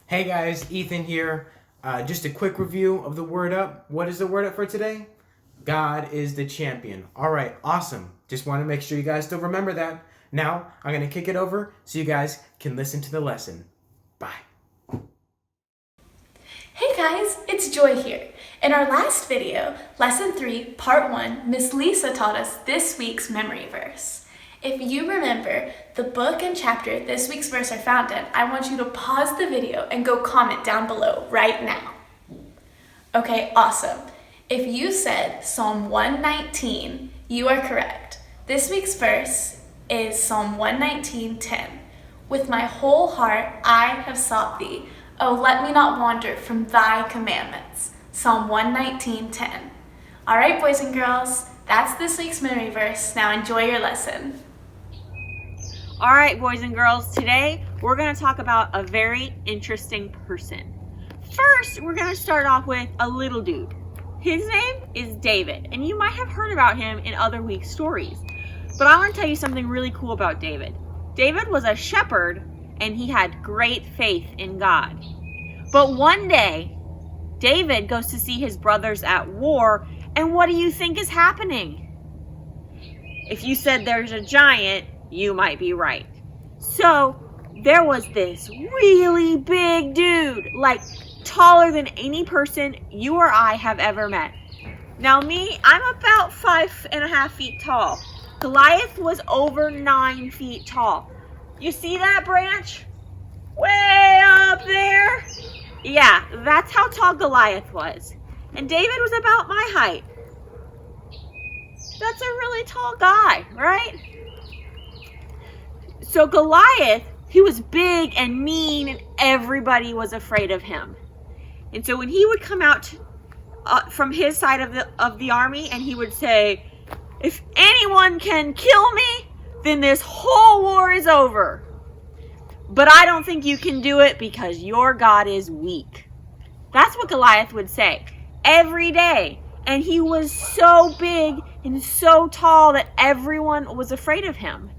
Hey guys, Ethan here. Just a quick review of the word up. What is the word up for today? God is the champion. All right, awesome. Just want to make sure you guys still remember that. Now, I'm going to kick it over so you guys can listen to the lesson. Bye. Hey guys, it's Joy here. In our last video, Lesson 3, Part 1, Miss Lisa taught us this week's memory verse. If you remember the book and chapter this week's verse are found in, I want you to pause the video and go comment down below right now. Okay, awesome. If you said Psalm 119, you are correct. This week's verse is Psalm 119:10. With my whole heart I have sought thee. Oh, let me not wander from thy commandments. Psalm 119:10. All right, boys and girls, that's this week's memory verse. Now enjoy your lesson. All right, boys and girls, today we're going to talk about a very interesting person. First, we're going to start off with a little dude. His name is David, and you might have heard about him in other week's stories. But I want to tell you something really cool about David. David was a shepherd, and he had great faith in God. But one day, David goes to see his brothers at war, and what do you think is happening? If you said there's a giant, you might be right. So there was this really big dude, like taller than any person you or I have ever met. Now me, I'm about 5.5 feet tall. Goliath was over 9 feet tall. You see that branch? Way up there? Yeah, that's how tall Goliath was. And David was about my height. That's a really tall guy, right? So Goliath, he was big and mean, and everybody was afraid of him. And so when he would come out from his side of the army, and he would say, "If anyone can kill me, then this whole war is over. But I don't think you can do it because your God is weak." That's what Goliath would say every day. And he was so big and so tall that everyone was afraid of him.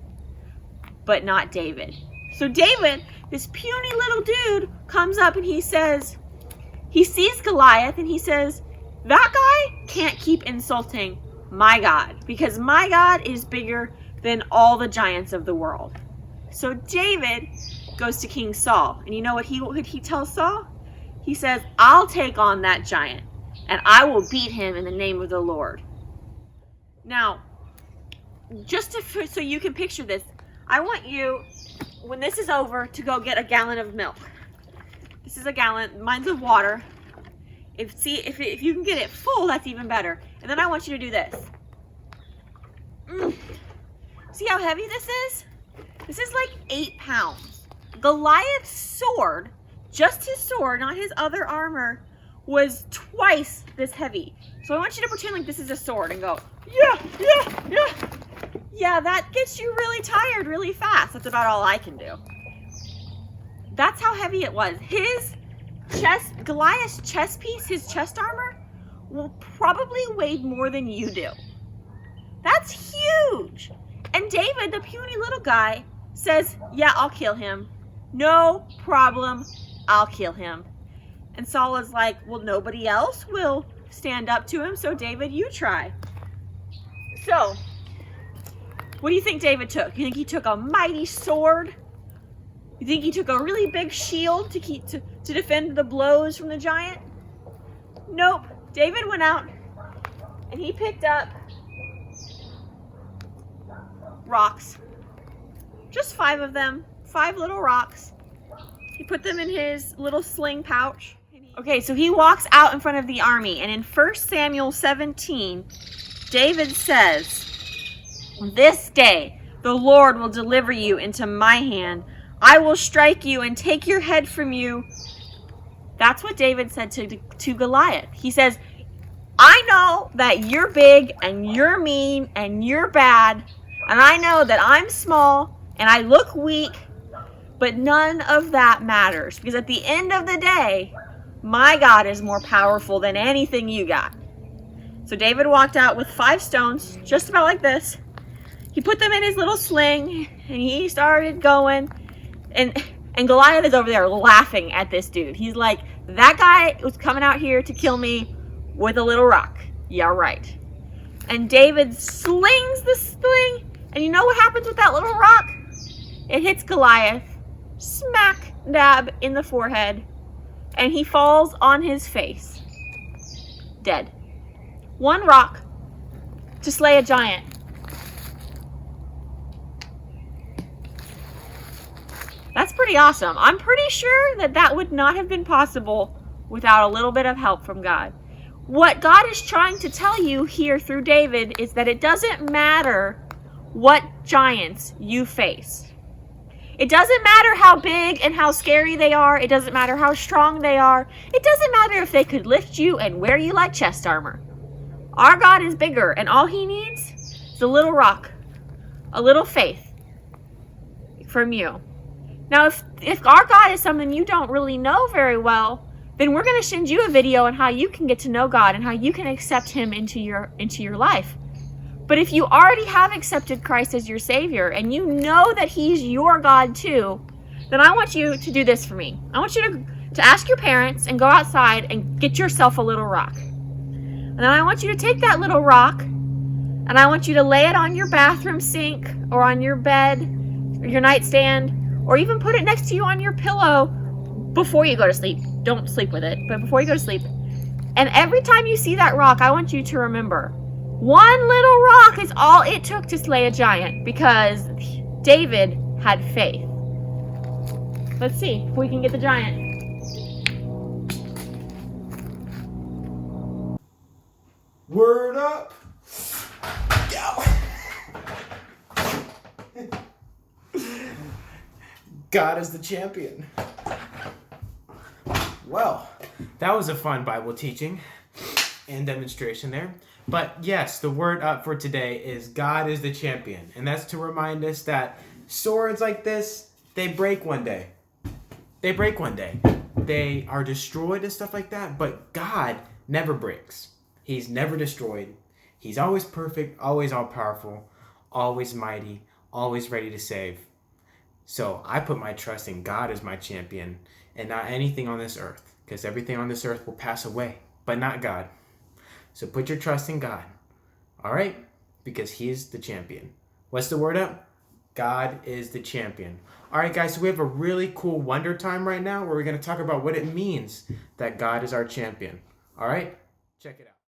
But not David. So David, this puny little dude, comes up and he sees Goliath and he says, "That guy can't keep insulting my God, because my God is bigger than all the giants of the world." So David goes to King Saul, and you know what he tells Saul? He says, "I'll take on that giant, and I will beat him in the name of the Lord." Now, so you can picture this, I want you, when this is over, to go get a gallon of milk. This is a gallon, mine's of water. If you can get it full, that's even better. And then I want you to do this. See how heavy this is? This is like 8 pounds. Goliath's sword, just his sword, not his other armor, was twice this heavy. So I want you to pretend like this is a sword and go, yeah, yeah, yeah. Yeah, that gets you really tired really fast. That's about all I can do. That's how heavy it was. Goliath's chest piece, his chest armor, will probably weigh more than you do. That's huge. And David, the puny little guy, says, "Yeah, I'll kill him. No problem, I'll kill him." And Saul is like, "Well, nobody else will stand up to him, so David, you try." So, what do you think David took? You think he took a mighty sword? You think he took a really big shield to defend the blows from the giant? Nope. David went out and he picked up rocks. Just 5 of them. 5 little rocks. He put them in his little sling pouch. Okay, so he walks out in front of the army, and in 1 Samuel 17, David says, "This day the Lord will deliver you into my hand. I will strike you and take your head from you." That's what David said to Goliath. He says, "I know that you're big and you're mean and you're bad, and I know that I'm small and I look weak, but none of that matters, because at the end of the day, my God is more powerful than anything you got." So David walked out with 5 stones, just about like this. He put them in his little sling and he started going, and And Goliath is over there laughing at this dude. He's like, that guy was coming out here to kill me with a little rock. Yeah, right. And David slings the sling. And you know what happens with that little rock? It hits Goliath smack dab in the forehead. And he falls on his face. Dead. One rock to slay a giant. That's pretty awesome. I'm pretty sure that that would not have been possible without a little bit of help from God. What God is trying to tell you here through David is that it doesn't matter what giants you face. It doesn't matter how big and how scary they are. It doesn't matter how strong they are. It doesn't matter if they could lift you and wear you like chest armor. Our God is bigger, and all he needs is a little rock, a little faith from you. Now, if our God is something you don't really know very well, then we're going to send you a video on how you can get to know God and how you can accept him into your life. But if you already have accepted Christ as your Savior and you know that he's your God too, then I want you to do this for me. I want you to ask your parents and go outside and get yourself a little rock. And then I want you to take that little rock and I want you to lay it on your bathroom sink or on your bed or your nightstand, or even put it next to you on your pillow before you go to sleep. Don't sleep with it, but before you go to sleep. And every time you see that rock, I want you to remember, one little rock is all it took to slay a giant, because David had faith. Let's see if we can get the giant. Word up! Go! God is the champion. Well, that was a fun Bible teaching and demonstration there. But yes, the word up for today is God is the champion. And that's to remind us that swords like this, they break one day. They break one day. They are destroyed and stuff like that. But God never breaks. He's never destroyed. He's always perfect, always all-powerful, always mighty, always ready to save. So I put my trust in God as my champion and not anything on this earth, because everything on this earth will pass away, but not God. So put your trust in God, all right? Because he is the champion. What's the word up? God is the champion. All right, guys, so we have a really cool wonder time right now where we're going to talk about what it means that God is our champion. All right? Check it out.